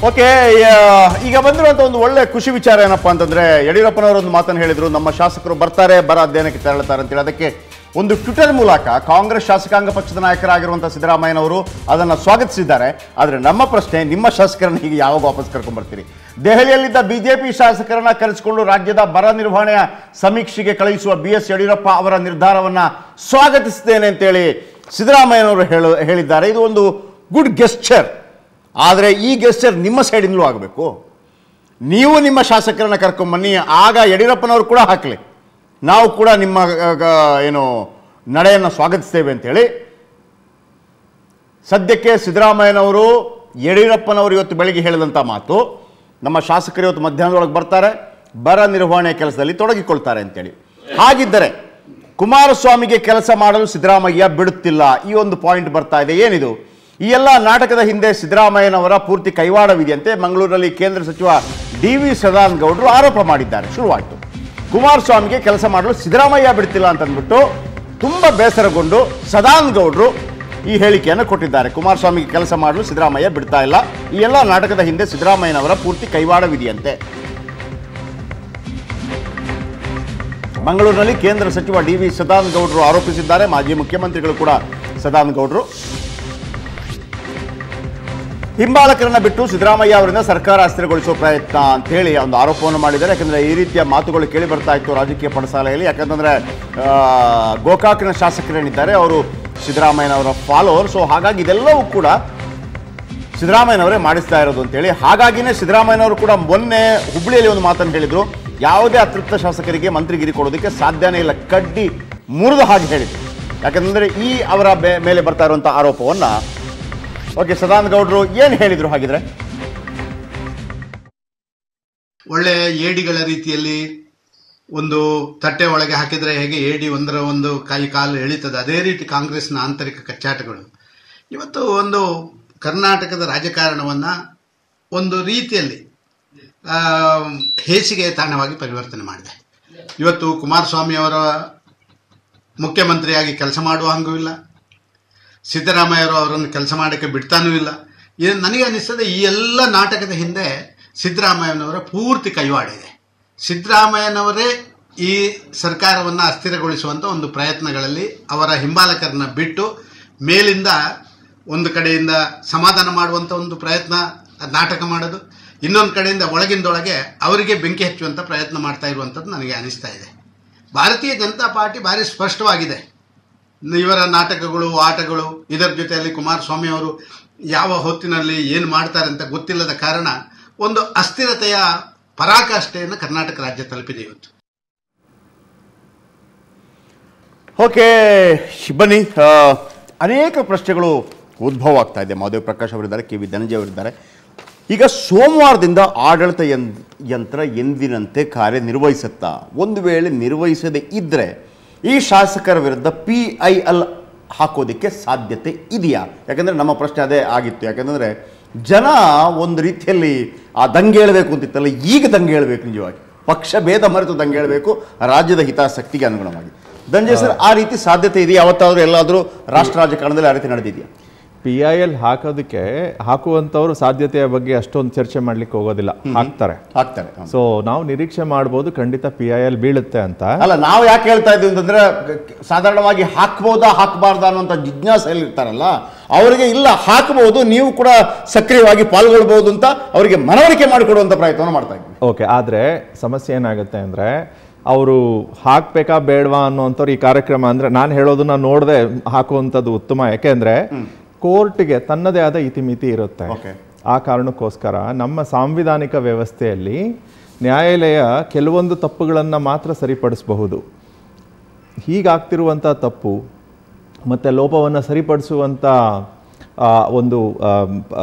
Okay, ಈಗ ಬಂದಿರುವಂತ ಒಂದು ಒಳ್ಳೆ ಖುಷಿ ವಿಚಾರ ಏನಪ್ಪಾ ಅಂತಂದ್ರೆ ಯಡಿಯೂರಪ್ಪನವರು ಒಂದು ಮಾತನ್ನು ಹೇಳಿದ್ರು, ನಮ್ಮ ಶಾಸಕರು ಬರ್ತಾರೆ, ಬರ ಅಧ್ಯಯನಕ್ಕೆ ತೆರಳುತ್ತಾರೆ ಅಂತೇಳಿ. ಅದಕ್ಕೆ ಒಂದು ಟ್ವಿಟರ್ ಮೂಲಕ ಕಾಂಗ್ರೆಸ್ ಶಾಸಕಾಂಗ ಪಕ್ಷದ ನಾಯಕರಾಗಿರುವಂತಹ ಸಿದ್ದರಾಮಯ್ಯನವರು ಅದನ್ನು ಸ್ವಾಗತಿಸಿದ್ದಾರೆ. ಆದರೆ ನಮ್ಮ ಪ್ರಶ್ನೆ, ನಿಮ್ಮ ಶಾಸಕರನ್ನ ಹೀಗೆ ಯಾವಾಗ ವಾಪಸ್ ಕರ್ಕೊಂಡ್ ಬರ್ತೀರಿ? ದೆಹಲಿಯಲ್ಲಿದ್ದ ಬಿಜೆಪಿ ಶಾಸಕರನ್ನ ಕರೆಸಿಕೊಂಡು ರಾಜ್ಯದ ಬರ ನಿರ್ವಹಣೆಯ ಸಮೀಕ್ಷೆಗೆ ಕಳುಹಿಸುವ BS ಯಡಿಯೂರಪ್ಪ ಅವರ ನಿರ್ಧಾರವನ್ನ ಸ್ವಾಗತಿಸುತ್ತೇನೆ ಅಂತೇಳಿ ಸಿದ್ದರಾಮಯ್ಯನವರು ಹೇಳಿದ್ದಾರೆ. ಇದು ಒಂದು ಗುಡ್ ಗೆಸ್ಚರ್. ಆದರೆ ಈ ಗೆಸ್ಚರ್ ನಿಮ್ಮ ಸೈಡಿಂದಲೂ ಆಗಬೇಕು. ನೀವು ನಿಮ್ಮ ಶಾಸಕರನ್ನ ಕರ್ಕೊಂಬನ್ನಿ, ಆಗ ಯಡಿಯೂರಪ್ಪನವರು ಕೂಡ ಹಾಕಲಿ, ನಾವು ಕೂಡ ನಿಮ್ಮ ಏನು ನಡೆಯನ್ನು ಸ್ವಾಗತಿಸ್ತೇವೆ ಅಂತೇಳಿ. ಸದ್ಯಕ್ಕೆ ಸಿದ್ದರಾಮಯ್ಯನವರು ಯಡಿಯೂರಪ್ಪನವರು ಇವತ್ತು ಬೆಳಿಗ್ಗೆ ಹೇಳಿದಂಥ ಮಾತು, ನಮ್ಮ ಶಾಸಕರು ಇವತ್ತು ಮಧ್ಯಾಹ್ನದೊಳಗೆ ಬರ್ತಾರೆ, ಬರ ನಿರ್ವಹಣೆ ಕೆಲಸದಲ್ಲಿ ತೊಡಗಿಕೊಳ್ತಾರೆ ಅಂತೇಳಿ. ಹಾಗಿದ್ದರೆ ಕುಮಾರಸ್ವಾಮಿಗೆ ಕೆಲಸ ಮಾಡಲು ಸಿದ್ದರಾಮಯ್ಯ ಬಿಡುತ್ತಿಲ್ಲ, ಈ ಒಂದು ಪಾಯಿಂಟ್ ಬರ್ತಾ ಇದೆ. ಏನಿದು? ಈ ಎಲ್ಲ ನಾಟಕದ ಹಿಂದೆ ಸಿದ್ದರಾಮಯ್ಯನವರ ಪೂರ್ತಿ ಕೈವಾಡವಿದೆಯಂತೆ ಮಂಗಳೂರಲ್ಲಿ ಕೇಂದ್ರ ಸಚಿವ DV ಸದಾನಂದ ಗೌಡರು ಆರೋಪ ಮಾಡಿದ್ದಾರೆ. ಶುರುವಾಯಿತು, ಕುಮಾರಸ್ವಾಮಿಗೆ ಕೆಲಸ ಮಾಡಲು ಸಿದ್ದರಾಮಯ್ಯ ಬಿಡ್ತಿಲ್ಲ ಅಂತಂದ್ಬಿಟ್ಟು ತುಂಬ ಬೇಸರಗೊಂಡು ಸದಾನಂದ ಗೌಡರು ಈ ಹೇಳಿಕೆಯನ್ನು ಕೊಟ್ಟಿದ್ದಾರೆ. ಕುಮಾರಸ್ವಾಮಿಗೆ ಕೆಲಸ ಮಾಡಲು ಸಿದ್ದರಾಮಯ್ಯ ಬಿಡ್ತಾ ಇಲ್ಲ, ಈ ಎಲ್ಲ ನಾಟಕದ ಹಿಂದೆ ಸಿದ್ದರಾಮಯ್ಯನವರ ಪೂರ್ತಿ ಕೈವಾಡವಿದೆಯಂತೆ. ಮಂಗಳೂರಿನಲ್ಲಿ ಕೇಂದ್ರ ಸಚಿವ DV ಸದಾನಂದ ಗೌಡರು ಆರೋಪಿಸಿದ್ದಾರೆ. ಮಾಜಿ ಮುಖ್ಯಮಂತ್ರಿಗಳು ಕೂಡ ಸದಾನಂದ ಗೌಡರು ಹಿಂಬಾಲಕರನ್ನ ಬಿಟ್ಟು ಸಿದ್ದರಾಮಯ್ಯ ಅವರಿಂದ ಸರ್ಕಾರ ಅಸ್ಥಿರಗೊಳಿಸುವ ಪ್ರಯತ್ನ ಅಂತ ಹೇಳಿ ಒಂದು ಆರೋಪವನ್ನು ಮಾಡಿದ್ದಾರೆ. ಯಾಕಂದರೆ ಈ ರೀತಿಯ ಮಾತುಗಳು ಕೇಳಿ ಬರ್ತಾ ಇತ್ತು ರಾಜಕೀಯ ಪಡಸಾಲೆಯಲ್ಲಿ. ಯಾಕಂತಂದರೆ ಗೋಕಾಕ್ನ ಶಾಸಕರೇನಿದ್ದಾರೆ ಅವರು ಸಿದ್ದರಾಮಯ್ಯನವರ ಫಾಲೋವರ್. ಸೊ ಹಾಗಾಗಿ ಇದೆಲ್ಲವೂ ಕೂಡ ಸಿದ್ದರಾಮಯ್ಯನವರೇ ಮಾಡಿಸ್ತಾ ಇರೋದು ಅಂತೇಳಿ. ಹಾಗಾಗಿನೇ ಸಿದ್ದರಾಮಯ್ಯನವರು ಕೂಡ ಮೊನ್ನೆ ಹುಬ್ಬಳ್ಳಿಯಲ್ಲಿ ಒಂದು ಮಾತನ್ನು ಹೇಳಿದರು, ಯಾವುದೇ ಅತೃಪ್ತ ಶಾಸಕರಿಗೆ ಮಂತ್ರಿಗಿರಿ ಕೊಡೋದಕ್ಕೆ ಸಾಧ್ಯನೇ ಇಲ್ಲ, ಕಡ್ಡಿ ಮುರಿದ ಹಾಗೆ ಹೇಳಿದರು. ಯಾಕಂದರೆ ಈ ಅವರ ಮೇಲೆ ಬರ್ತಾ ಇರುವಂಥ ಆರೋಪವನ್ನು ಓಕೆ, ಸದಾನಂದ ಗೌಡರು ಏನು ಹೇಳಿದ್ರು? ಹಾಗಿದ್ರೆ ಒಳ್ಳೆ ಏಡಿಗಳ ರೀತಿಯಲ್ಲಿ ಒಂದು ತಟ್ಟೆ ಒಳಗೆ ಹಾಕಿದರೆ ಹೇಗೆ ಏಡಿ ಒಂದರ ಒಂದು ಕೈ ಕಾಲು ಎಳಿತದೆ, ಅದೇ ರೀತಿ ಕಾಂಗ್ರೆಸ್ನ ಆಂತರಿಕ ಕಚ್ಚಾಟಗಳು ಇವತ್ತು ಒಂದು ಕರ್ನಾಟಕದ ರಾಜಕಾರಣವನ್ನ ಒಂದು ರೀತಿಯಲ್ಲಿ ಹೇಸಿಗೆ ತಾಣವಾಗಿ ಪರಿವರ್ತನೆ ಮಾಡಿದೆ. ಇವತ್ತು ಕುಮಾರಸ್ವಾಮಿ ಅವರ ಮುಖ್ಯಮಂತ್ರಿಯಾಗಿ ಕೆಲಸ ಮಾಡುವ ಹಂಗೂ ಇಲ್ಲ, ಸಿದ್ದರಾಮಯ್ಯವರು ಅವರನ್ನು ಕೆಲಸ ಮಾಡೋಕ್ಕೆ ಬಿಡ್ತಾನೂ ಇಲ್ಲ. ನನಗೆ ಅನಿಸ್ತದೆ ಈ ಎಲ್ಲ ನಾಟಕದ ಹಿಂದೆ ಸಿದ್ದರಾಮಯ್ಯನವರ ಪೂರ್ತಿ ಕೈವಾಡ ಇದೆ. ಸಿದ್ದರಾಮಯ್ಯನವರೇ ಈ ಸರ್ಕಾರವನ್ನು ಅಸ್ಥಿರಗೊಳಿಸುವಂಥ ಒಂದು ಪ್ರಯತ್ನಗಳಲ್ಲಿ ಅವರ ಹಿಂಬಾಲಕರನ್ನ ಬಿಟ್ಟು ಮೇಲಿಂದ ಒಂದು ಕಡೆಯಿಂದ ಸಮಾಧಾನ ಮಾಡುವಂಥ ಒಂದು ಪ್ರಯತ್ನ, ನಾಟಕ ಮಾಡೋದು, ಇನ್ನೊಂದು ಕಡೆಯಿಂದ ಒಳಗಿಂದೊಳಗೆ ಅವರಿಗೆ ಬೆಂಕಿ ಹಚ್ಚುವಂಥ ಪ್ರಯತ್ನ ಮಾಡ್ತಾ ಇರುವಂಥದ್ದು ನನಗೆ ಅನಿಸ್ತಾ ಇದೆ. ಭಾರತೀಯ ಜನತಾ ಪಾರ್ಟಿ ಭಾರಿ ಸ್ಪಷ್ಟವಾಗಿದೆ, ಇವರ ನಾಟಕಗಳು ಆಟಗಳು ಇದರ ಜೊತೆಯಲ್ಲಿ ಕುಮಾರಸ್ವಾಮಿ ಅವರು ಯಾವ ಹೊತ್ತಿನಲ್ಲಿ ಏನು ಮಾಡ್ತಾರೆ ಅಂತ ಗೊತ್ತಿಲ್ಲದ ಕಾರಣ ಒಂದು ಅಸ್ಥಿರತೆಯ ಪರಾಕಾಷ್ಠೆಯನ್ನು ಕರ್ನಾಟಕ ರಾಜ್ಯ ತಲುಪಿದೆ ಇವತ್ತು. ಓಕೆ ಬನ್ನಿ, ಅನೇಕ ಪ್ರಶ್ನೆಗಳು ಉದ್ಭವ ಆಗ್ತಾ ಇದೆ. ಮಹದೇವ್ ಪ್ರಕಾಶ್ ಅವರಿದ್ದಾರೆ, KV ಧನಂಜಯ ಅವರಿದ್ದಾರೆ. ಈಗ ಸೋಮವಾರದಿಂದ ಆಡಳಿತ ಯಂತ್ರ ಎಂದಿನಂತೆ ಕಾರ್ಯನಿರ್ವಹಿಸುತ್ತಾ? ಒಂದು ವೇಳೆ ನಿರ್ವಹಿಸದೇ ಇದ್ದರೆ ಈ ಶಾಸಕರ ವಿರುದ್ಧ PIL ಹಾಕೋದಕ್ಕೆ ಸಾಧ್ಯತೆ ಇದೆಯಾ? ಯಾಕಂದರೆ ನಮ್ಮ ಪ್ರಶ್ನೆ ಅದೇ ಆಗಿತ್ತು. ಯಾಕಂದರೆ ಜನ ಒಂದು ರೀತಿಯಲ್ಲಿ ಆ ದಂಗೆ ಹೇಳಬೇಕು ಅಂತಿತ್ತಲ್ಲ, ಈಗ ದಂಗೆ ಹೇಳಬೇಕು, ನಿಜವಾಗಿ ಪಕ್ಷ ಭೇದ ಮರೆತು ದಂಗೆ ಹೇಳಬೇಕು ರಾಜ್ಯದ ಹಿತಾಸಕ್ತಿಗೆ ಅನುಗುಣವಾಗಿ. ಧನಂಜಯ ಸರ್, ಆ ರೀತಿ ಸಾಧ್ಯತೆ ಇದೆಯಾ? ಯಾವತ್ತಾದರೂ ಎಲ್ಲಾದರೂ ರಾಷ್ಟ್ರ ರಾಜಕಾರಣದಲ್ಲಿ ಆ ರೀತಿ ನಡೆದಿದೆಯಾ? PIL ಹಾಕೋದಕ್ಕೆ ಹಾಕುವಂಥವ್ರು ಸಾಧ್ಯತೆಯ ಬಗ್ಗೆ ಅಷ್ಟೊಂದು ಚರ್ಚೆ ಮಾಡ್ಲಿಕ್ಕೆ ಹೋಗೋದಿಲ್ಲ, ಹಾಕ್ತಾರೆ. ಸೊ ನಾವು ನಿರೀಕ್ಷೆ ಮಾಡ್ಬೋದು ಖಂಡಿತ PIL ಬೀಳುತ್ತೆ ಅಂತ. ಅಲ್ಲ, ನಾವು ಯಾಕೆ ಹೇಳ್ತಾ ಇದ್ದೀವಿ ಅಂತಂದ್ರೆ ಸಾಧಾರಣವಾಗಿ ಹಾಕ್ಬೋದಾ ಹಾಕಬಾರ್ದಾ ಅನ್ನುವಂಥ ಜಿಜ್ಞಾಸೆಯಲ್ಲಿ ಇರ್ತಾರಲ್ಲ, ಅವರಿಗೆ ಇಲ್ಲ ಹಾಕಬಹುದು, ನೀವು ಕೂಡ ಸಕ್ರಿಯವಾಗಿ ಪಾಲ್ಗೊಳ್ಬಹುದು ಅಂತ ಅವರಿಗೆ ಮನವರಿಕೆ ಮಾಡಿಕೊಡುವಂಥ ಪ್ರಯತ್ನವನ್ನು ಮಾಡ್ತಾ ಇದ್ದೀವಿ. ಓಕೆ, ಆದರೆ ಸಮಸ್ಯೆ ಏನಾಗುತ್ತೆ ಅಂದರೆ ಅವರು ಹಾಕ್ಬೇಕಾ ಬೇಡವಾ ಅನ್ನೋಂಥವ್ರು ಈ ಕಾರ್ಯಕ್ರಮ ಅಂದರೆ ನಾನು ಹೇಳೋದನ್ನ ನೋಡದೆ ಹಾಕುವಂಥದ್ದು ಉತ್ತಮ. ಯಾಕೆಂದರೆ ಕೋರ್ಟ್ಗೆ ತನ್ನದೇ ಆದ ಇತಿಮಿತಿ ಇರುತ್ತೆ. ಆ ಕಾರಣಕ್ಕೋಸ್ಕರ ನಮ್ಮ ಸಾಂವಿಧಾನಿಕ ವ್ಯವಸ್ಥೆಯಲ್ಲಿ ನ್ಯಾಯಾಲಯ ಕೆಲವೊಂದು ತಪ್ಪುಗಳನ್ನು ಮಾತ್ರ ಸರಿಪಡಿಸಬಹುದು. ಹೀಗಾಗ್ತಿರುವಂಥ ತಪ್ಪು ಮತ್ತು ಲೋಪವನ್ನು ಸರಿಪಡಿಸುವಂಥ ಒಂದು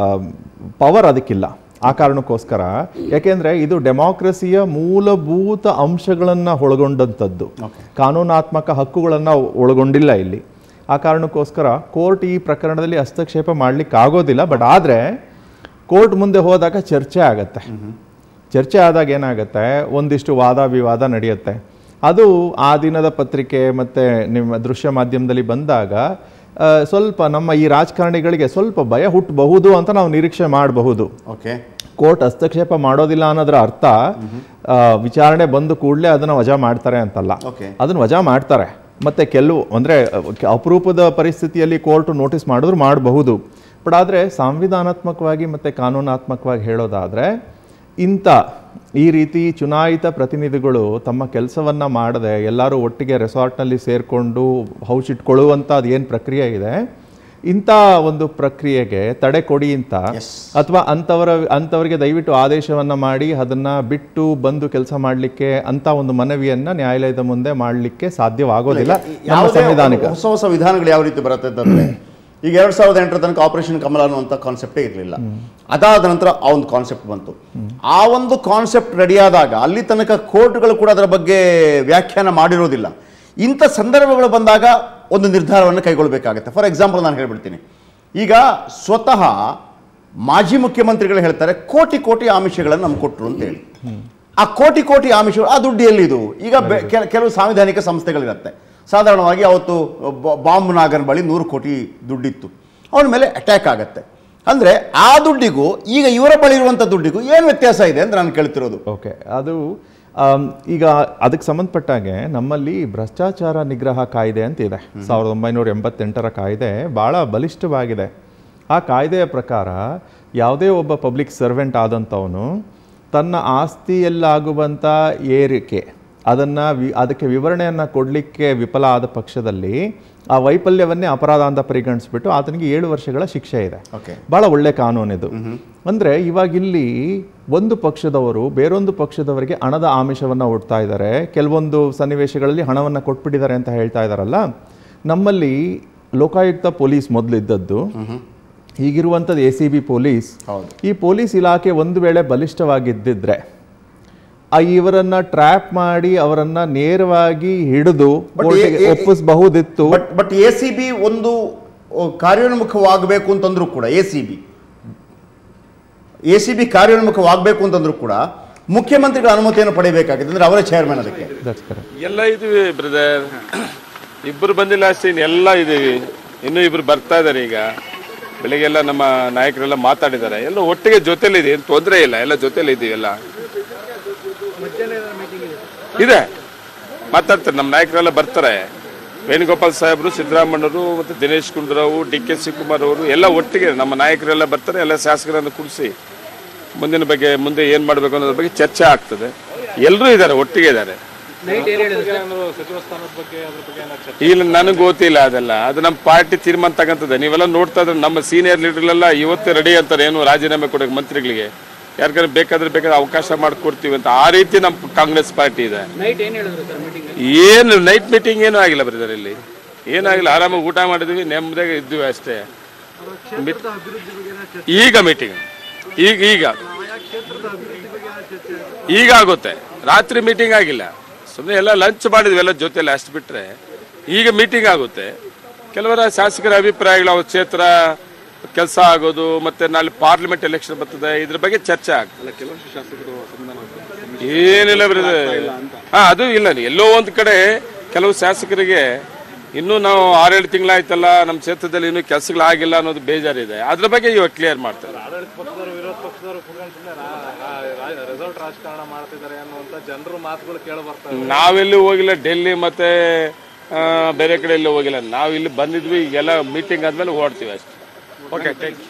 ಪವರ್ ಅದಕ್ಕಿಲ್ಲ. ಆ ಕಾರಣಕ್ಕೋಸ್ಕರ, ಯಾಕೆಂದರೆ ಇದು ಡೆಮಾಕ್ರಸಿಯ ಮೂಲಭೂತ ಅಂಶಗಳನ್ನು ಒಳಗೊಂಡಂಥದ್ದು, ಕಾನೂನಾತ್ಮಕ ಹಕ್ಕುಗಳನ್ನು ಒಳಗೊಂಡಿಲ್ಲ ಇಲ್ಲಿ. ಆ ಕಾರಣಕ್ಕೋಸ್ಕರ ಕೋರ್ಟ್ ಈ ಪ್ರಕರಣದಲ್ಲಿ ಹಸ್ತಕ್ಷೇಪ ಮಾಡಲಿಕ್ಕೆ ಆಗೋದಿಲ್ಲ. ಬಟ್ ಆದರೆ ಕೋರ್ಟ್ ಮುಂದೆ ಹೋದಾಗ ಚರ್ಚೆ ಆಗತ್ತೆ. ಚರ್ಚೆ ಆದಾಗ ಏನಾಗುತ್ತೆ, ಒಂದಿಷ್ಟು ವಾದ ವಿವಾದ ನಡೆಯುತ್ತೆ. ಅದು ಆ ದಿನದ ಪತ್ರಿಕೆ ಮತ್ತು ನಿಮ್ಮ ದೃಶ್ಯ ಮಾಧ್ಯಮದಲ್ಲಿ ಬಂದಾಗ ಸ್ವಲ್ಪ ನಮ್ಮ ಈ ರಾಜಕಾರಣಿಗಳಿಗೆ ಸ್ವಲ್ಪ ಭಯ ಹುಟ್ಟಬಹುದು ಅಂತ ನಾವು ನಿರೀಕ್ಷೆ ಮಾಡಬಹುದು. ಓಕೆ, ಕೋರ್ಟ್ ಹಸ್ತಕ್ಷೇಪ ಮಾಡೋದಿಲ್ಲ ಅನ್ನೋದ್ರ ಅರ್ಥ ವಿಚಾರಣೆ ಬಂದು ಕೂಡಲೇ ಅದನ್ನು ವಜಾ ಮಾಡ್ತಾರೆ ಅಂತಲ್ಲ. ಅದನ್ನು ವಜಾ ಮಾಡ್ತಾರೆ. ಮತ್ತು ಕೆಲವು ಅಂದರೆ ಅಪರೂಪದ ಪರಿಸ್ಥಿತಿಯಲ್ಲಿ ಕೋರ್ಟ್ ನೋಟಿಸ್ ಮಾಡಿದ್ರು ಮಾಡಬಹುದು. ಬಟ್ ಆದರೆ ಸಾಂವಿಧಾನಾತ್ಮಕವಾಗಿ ಮತ್ತು ಕಾನೂನಾತ್ಮಕವಾಗಿ ಹೇಳೋದಾದರೆ ಈ ರೀತಿ ಚುನಾಯಿತ ಪ್ರತಿನಿಧಿಗಳು ತಮ್ಮ ಕೆಲಸವನ್ನು ಮಾಡದೆ ಎಲ್ಲರೂ ಒಟ್ಟಿಗೆ ರೆಸಾರ್ಟ್ನಲ್ಲಿ ಸೇರಿಕೊಂಡು ಹೌಸ್ ಇಟ್ಕೊಳ್ಳುವಂಥದ್ದು ಏನು ಪ್ರಕ್ರಿಯೆ ಇದೆ, ಇಂಥ ಒಂದು ಪ್ರಕ್ರಿಯೆಗೆ ತಡೆ ಕೊಡಿ ಅಂತ, ಅಥವಾ ಅಂಥವರಿಗೆ ದಯವಿಟ್ಟು ಆದೇಶವನ್ನು ಮಾಡಿ ಅದನ್ನು ಬಿಟ್ಟು ಬಂದು ಕೆಲಸ ಮಾಡಲಿಕ್ಕೆ ಅಂತ ಒಂದು ಮನವಿಯನ್ನು ನ್ಯಾಯಾಲಯದ ಮುಂದೆ ಮಾಡಲಿಕ್ಕೆ ಸಾಧ್ಯವಾಗೋದಿಲ್ಲ. ಸಂವಿಧಾನಿಕ ಹೊಸ ವಿಧಾನಗಳು ಯಾವ ರೀತಿ ಬರುತ್ತೆ ಅಂತಂದರೆ, ಈಗ 2008 ತನಕ ಆಪರೇಷನ್ ಕಮಲ ಅನ್ನುವಂಥ ಕಾನ್ಸೆಪ್ಟೇ ಇರಲಿಲ್ಲ. ಅದಾದ ನಂತರ ಆ ಒಂದು ಕಾನ್ಸೆಪ್ಟ್ ಬಂತು. ಆ ಒಂದು ಕಾನ್ಸೆಪ್ಟ್ ರೆಡಿಯಾದಾಗ ಅಲ್ಲಿ ತನಕ ಕೋರ್ಟ್ಗಳು ಕೂಡ ಅದರ ಬಗ್ಗೆ ವ್ಯಾಖ್ಯಾನ ಮಾಡಿರೋದಿಲ್ಲ. ಇಂಥ ಸಂದರ್ಭಗಳು ಬಂದಾಗ ಒಂದು ನಿರ್ಧಾರವನ್ನು ಕೈಗೊಳ್ಳಬೇಕಾಗುತ್ತೆ. ಫಾರ್ ಎಕ್ಸಾಂಪಲ್ ನಾನು ಹೇಳ್ಬಿಡ್ತೀನಿ, ಈಗ ಸ್ವತಃ ಮಾಜಿ ಮುಖ್ಯಮಂತ್ರಿಗಳು ಹೇಳ್ತಾರೆ ಕೋಟಿ ಆಮಿಷಗಳನ್ನು ನಮ್ಗೆ ಕೊಟ್ಟರು ಅಂತ ಹೇಳಿ. ಆ ಕೋಟಿ ಆಮಿಷಗಳು ಆ ದುಡ್ಡು ಎಲ್ಲಿದು? ಈಗ ಕೆಲವು ಸಾಂವಿಧಾನಿಕ ಸಂಸ್ಥೆಗಳಿರುತ್ತೆ. ಸಾಧಾರಣವಾಗಿ ಅವತ್ತು ಬಾಂಬ್ ನಾಗನ್ ಬಳಿ 100 ಕೋಟಿ ದುಡ್ಡಿತ್ತು, ಅವನ ಮೇಲೆ ಅಟ್ಯಾಕ್ ಆಗುತ್ತೆ. ಅಂದರೆ ಆ ದುಡ್ಡಿಗೂ ಈಗ ಇವರ ಬಳಿ ಇರುವಂಥ ದುಡ್ಡಿಗೂ ಏನು ವ್ಯತ್ಯಾಸ ಇದೆ ಅಂತ ನಾನು ಕೇಳ್ತಿರೋದು. ಓಕೆ, ಅದು ಈಗ ಅದಕ್ಕೆ ಸಂಬಂಧಪಟ್ಟಾಗೆ ನಮ್ಮಲ್ಲಿ ಭ್ರಷ್ಟಾಚಾರ ನಿಗ್ರಹ ಕಾಯ್ದೆ ಅಂತ ಇದೆ. 1988ರ ಕಾಯ್ದೆ ಭಾಳ ಬಲಿಷ್ಠವಾಗಿದೆ. ಆ ಕಾಯ್ದೆಯ ಪ್ರಕಾರ ಯಾವುದೇ ಒಬ್ಬ ಪಬ್ಲಿಕ್ ಸರ್ವೆಂಟ್ ಆದಂಥವನು ತನ್ನ ಆಸ್ತಿಯಲ್ಲಾಗುವಂಥ ಏರಿಕೆ ಅದಕ್ಕೆ ವಿವರಣೆಯನ್ನು ಕೊಡಲಿಕ್ಕೆ ವಿಫಲ ಆದ ಪಕ್ಷದಲ್ಲಿ ಆ ವೈಫಲ್ಯವನ್ನೇ ಅಪರಾಧ ಅಂತ ಪರಿಗಣಿಸ್ಬಿಟ್ಟು ಆತನಿಗೆ 7 ವರ್ಷಗಳ ಶಿಕ್ಷೆ ಇದೆ. ಭಾಳ ಒಳ್ಳೆ ಕಾನೂನಿದು. ಅಂದರೆ ಇವಾಗ ಇಲ್ಲಿ ಒಂದು ಪಕ್ಷದವರು ಬೇರೊಂದು ಪಕ್ಷದವರಿಗೆ ಹಣದ ಆಮಿಷವನ್ನು ಒಡ್ತಾ ಇದ್ದಾರೆ, ಕೆಲವೊಂದು ಸನ್ನಿವೇಶಗಳಲ್ಲಿ ಹಣವನ್ನು ಕೊಟ್ಬಿಟ್ಟಿದ್ದಾರೆ ಅಂತ ಹೇಳ್ತಾ ಇದ್ದಾರಲ್ಲ. ನಮ್ಮಲ್ಲಿ ಲೋಕಾಯುಕ್ತ ಪೊಲೀಸ್ ಮೊದಲಿದ್ದದ್ದು, ಹೀಗಿರುವಂಥದ್ದು ACB ಪೊಲೀಸ್. ಈ ಪೊಲೀಸ್ ಇಲಾಖೆ ಒಂದು ವೇಳೆ ಬಲಿಷ್ಠವಾಗಿದ್ದಿದ್ರೆ ಇವರನ್ನ ಟ್ರ್ಯಾಪ್ ಮಾಡಿ ಅವರನ್ನ ನೇರವಾಗಿ ಹಿಡಿದು ಒಪ್ಪಿಸಬಹುದಿತ್ತು. ಬಟ್ ACB ಒಂದು ಕಾರ್ಯೋನ್ಮುಖವಾಗಬೇಕು ಅಂತಂದ್ರೂ ಕೂಡ ACB ಕಾರ್ಯೋನ್ಮುಖವಾಗಬೇಕು ಅಂತಂದ್ರೂ ಕೂಡ ಮುಖ್ಯಮಂತ್ರಿಗಳ ಅನುಮತಿಯನ್ನು ಪಡೆಯಬೇಕಾಗಿದೆ. ಅಂದ್ರೆ ಅವರೇ ಚೇರ್ಮನ್. ಅದಕ್ಕೆ ಎಲ್ಲ ಇದೀವಿ ಬ್ರದರ್, ಇಬ್ಬರು ಬಂದಿಲ್ಲ ಅಷ್ಟೇ, ಎಲ್ಲ ಇದೀವಿ. ಇನ್ನೂ ಇಬ್ರು ಬರ್ತಾ ಇದಾರೆ. ಈಗ ಬೆಳಿಗ್ಗೆಲ್ಲ ನಮ್ಮ ನಾಯಕರೆಲ್ಲ ಮಾತಾಡಿದ್ದಾರೆ. ಎಲ್ಲ ಒಟ್ಟಿಗೆ ಜೊತೆಲಿದೆ, ಏನು ತೊಂದರೆ ಇಲ್ಲ, ಎಲ್ಲ ಜೊತೆಲಿ ಇದೀವಿ. ಎಲ್ಲ ಇದೆ, ಮಾತಾಡ್ತಾರೆ. ನಮ್ಮ ನಾಯಕರೆಲ್ಲ ಬರ್ತಾರೆ. ವೇಣುಗೋಪಾಲ್ ಸಾಹೇಬರು, ಸಿದ್ದರಾಮಣ್ಣವರು, ಮತ್ತು ದಿನೇಶ್ ಗುಂಡೂರಾವ್, DK ಶಿವಕುಮಾರ್ ಅವರು ಎಲ್ಲ ಒಟ್ಟಿಗೆ ನಮ್ಮ ನಾಯಕರೆಲ್ಲ ಬರ್ತಾರೆ. ಎಲ್ಲ ಶಾಸಕರನ್ನು ಕೂಡಿಸಿ ಮುಂದೆ ಏನು ಮಾಡಬೇಕು ಅನ್ನೋದ್ರ ಬಗ್ಗೆ ಚರ್ಚೆ ಆಗ್ತದೆ. ಎಲ್ಲರೂ ಇದ್ದಾರೆ, ಒಟ್ಟಿಗೆ ಇದ್ದಾರೆ. ಇಲ್ಲ, ನನಗೆ ಗೊತ್ತಿಲ್ಲ ಅದೆಲ್ಲ. ಅದು ನಮ್ಮ ಪಾರ್ಟಿ ತೀರ್ಮಾನ ತಗಂತದೆ. ನೀವೆಲ್ಲ ನೋಡ್ತಾ ಇದ್ರೆ ನಮ್ಮ ಸೀನಿಯರ್ ಲೀಡರ್ಗಳೆಲ್ಲ ಇವತ್ತೇ ರೆಡಿ ಅಂತಾರೆ, ಏನು ರಾಜೀನಾಮೆ ಕೊಡೋಕೆ ಮಂತ್ರಿಗಳಿಗೆ. ಯಾರಿಗಾರು ಬೇಕಾದ್ರೆ ಅವಕಾಶ ಮಾಡಿಕೊಡ್ತೀವಿ ಅಂತ. ಆ ರೀತಿ ನಮ್ಮ ಕಾಂಗ್ರೆಸ್ ಪಾರ್ಟಿ ಇದೆ. ಏನು ನೈಟ್ ಮೀಟಿಂಗ್ ಏನೂ ಆಗಿಲ್ಲ ಬ್ರದರ್, ಇಲ್ಲಿ ಏನಾಗಿಲ್ಲ. ಆರಾಮಾಗಿ ಊಟ ಮಾಡಿದ್ವಿ, ನೆಮ್ಮದಿಯಾಗಿ ಇದ್ವಿ ಅಷ್ಟೇ. ಈಗ ಮೀಟಿಂಗ್ ಈಗ ಆಗುತ್ತೆ. ರಾತ್ರಿ ಮೀಟಿಂಗ್ ಆಗಿಲ್ಲ, ಸುಮ್ಮನೆ ಎಲ್ಲ ಲಂಚ್ ಮಾಡಿದ್ವಿ ಎಲ್ಲ ಜೊತೆಲ್ಲ, ಅಷ್ಟು ಬಿಟ್ರೆ ಈಗ ಮೀಟಿಂಗ್ ಆಗುತ್ತೆ. ಕೆಲವರ ಶಾಸಕರ ಅಭಿಪ್ರಾಯಗಳು, ಅವ್ರ ಕ್ಷೇತ್ರ ಕೆಲಸ ಆಗೋದು, ಮತ್ತೆ ನಾಳೆ ಪಾರ್ಲಿಮೆಂಟ್ ಎಲೆಕ್ಷನ್ ಬರ್ತದೆ, ಇದ್ರ ಬಗ್ಗೆ ಚರ್ಚೆ ಆಗ್ತದೆ. ಏನಿಲ್ಲ ಬ್ರದರ್, ಅದು ಇಲ್ಲ. ಎಲ್ಲೋ ಒಂದ್ ಕಡೆ ಕೆಲವು ಶಾಸಕರಿಗೆ ಇನ್ನೂ ನಾವು 6-7 ತಿಂಗಳಾಯ್ತಲ್ಲ, ನಮ್ಮ ಕ್ಷೇತ್ರದಲ್ಲಿ ಇನ್ನೂ ಕೆಲಸಗಳಾಗಿಲ್ಲ ಅನ್ನೋದು ಬೇಜಾರಿದೆ. ಅದ್ರ ಬಗ್ಗೆ ಇವಾಗ ಕ್ಲಿಯರ್ ಮಾಡ್ತಾರೆ. ನಾವೆಲ್ಲೂ ಹೋಗಿಲ್ಲ, ಡೆಲ್ಲಿ ಮತ್ತೆ ಬೇರೆ ಕಡೆ ಎಲ್ಲೂ ಹೋಗಿಲ್ಲ. ನಾವು ಇಲ್ಲಿ ಬಂದಿದ್ವಿ, ಈಗೆಲ್ಲ ಮೀಟಿಂಗ್ ಆದ್ಮೇಲೆ ಓಡ್ತೀವಿ ಅಷ್ಟೇ. Okay, thank you.